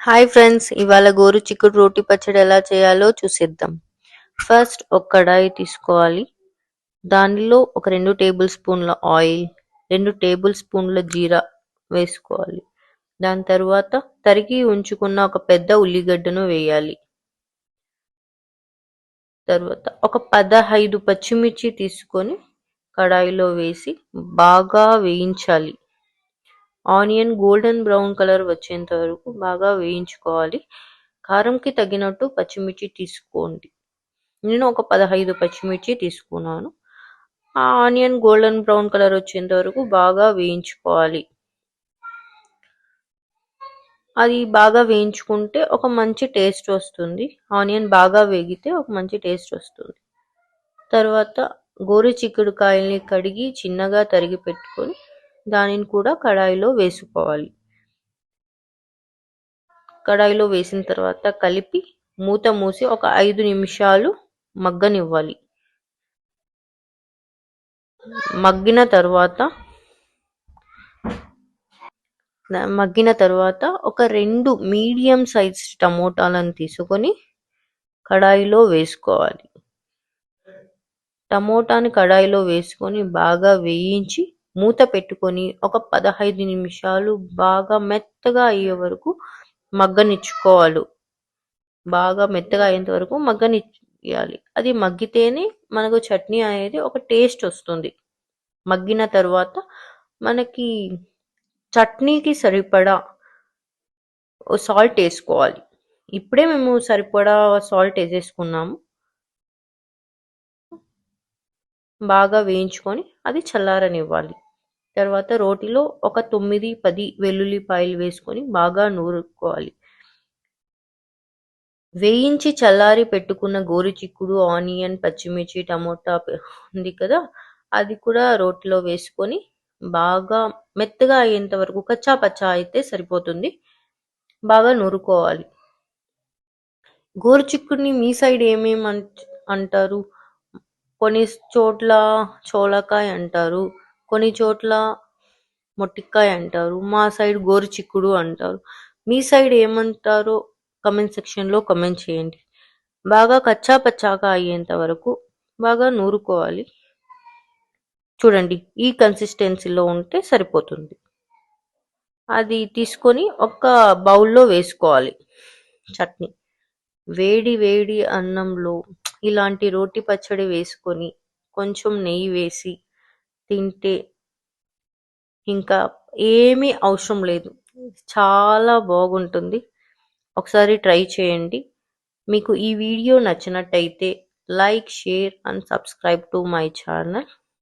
Hi friends, ఇవాళ గోరు చిక్కుడు రోటి పచ్చడి ఎలా చేయాలో చూసేద్దాం. ఫస్ట్ ఒక కడాయి తీసుకోవాలి. దానిలో ఒక 2 టేబుల్ స్పూన్ల ఆయిల్, 2 టేబుల్ స్పూన్ల జీరా వేసుకోవాలి. దాని తర్వాత తరిగి ఉంచుకున్న ఒక పెద్ద ఉల్లిగడ్డను వేయాలి. తర్వాత ఒక 15 పచ్చిమిర్చి తీసుకొని కడాయిలో వేసి బాగా వేయించాలి. ఆనియన్ గోల్డెన్ బ్రౌన్ కలర్ వచ్చేంత వరకు బాగా వేయించుకోవాలి. కారంకి తగినట్టు పచ్చిమిర్చి తీసుకోండి. నేను ఒక 15 పచ్చిమిర్చి తీసుకున్నాను. ఆ ఆనియన్ గోల్డెన్ బ్రౌన్ కలర్ వచ్చేంత వరకు బాగా వేయించుకోవాలి. అది బాగా వేయించుకుంటే ఒక మంచి టేస్ట్ వస్తుంది. ఆనియన్ బాగా వేగితే ఒక మంచి టేస్ట్ వస్తుంది. తర్వాత గోరు చిక్కుడుకాయల్ని కడిగి చిన్నగా తరిగి పెట్టుకొని దానిని కూడా కడాయిలో వేసుకోవాలి. కడాయిలో వేసిన తర్వాత కలిపి మూత మూసి ఒక 5 నిమిషాలు మగ్గనివ్వాలి. మగ్గిన తర్వాత ఒక 2 మీడియం సైజ్ టమోటాలను తీసుకొని కడాయిలో వేసుకోవాలి. టమోటాని కడాయిలో వేసుకొని బాగా వేయించి మూత పెట్టుకొని ఒక 15 నిమిషాలు బాగా మెత్తగా అయ్యే వరకు మగ్గనిచ్చుకోవాలి. బాగా మెత్తగా అయ్యేంత వరకు మగ్గనియాలి. అది మగ్గితేనే మనకు చట్నీ అనేది ఒక టేస్ట్ వస్తుంది. మగ్గిన తర్వాత మనకి చట్నీకి సరిపడా సాల్ట్ వేసుకోవాలి. ఇప్పుడే మేము సరిపడా సాల్ట్ వేసేసుకున్నాము. బాగా వేయించుకొని అది చల్లారనివ్వాలి. తర్వాత రోటిలో ఒక 9-10 వెల్లుల్లిపాయలు వేసుకొని బాగా నూరుకోవాలి. వేయించి చల్లారి పెట్టుకున్న గోరు చిక్కుడు, ఆనియన్, పచ్చిమిర్చి, టమోటా ఉంది కదా, అది కూడా రోటిలో వేసుకొని బాగా మెత్తగా అయ్యేంత వరకు, కచ్చా పచ్చా అయితే సరిపోతుంది, బాగా నూరుకోవాలి. గోరు చిక్కుడిని మీ సైడ్ ఏమేమి అంటారు? కొన్ని చోట్ల చోళకాయ అంటారు, కొన్ని చోట్ల మొట్టికాయ అంటారు, మా సైడ్ గోరు చిక్కుడు అంటారు. మీ సైడ్ ఏమంటారో కమెంట్ సెక్షన్లో కమెంట్ చేయండి. బాగా కచ్చా పచ్చాగా అయ్యేంత వరకు బాగా నూరుకోవాలి. చూడండి, ఈ కన్సిస్టెన్సీలో ఉంటే సరిపోతుంది. అది తీసుకొని ఒక బౌల్లో వేసుకోవాలి చట్నీ. వేడి వేడి అన్నంలో ఇలాంటి రోటి పచ్చడి వేసుకొని కొంచెం నెయ్యి వేసి తింటే ఇంకా ఏమీ అవసరం లేదు, చాలా బాగుంటుంది. ఒకసారి ట్రై చేయండి. మీకు ఈ వీడియో నచ్చినట్టయితే like, share and subscribe to my channel.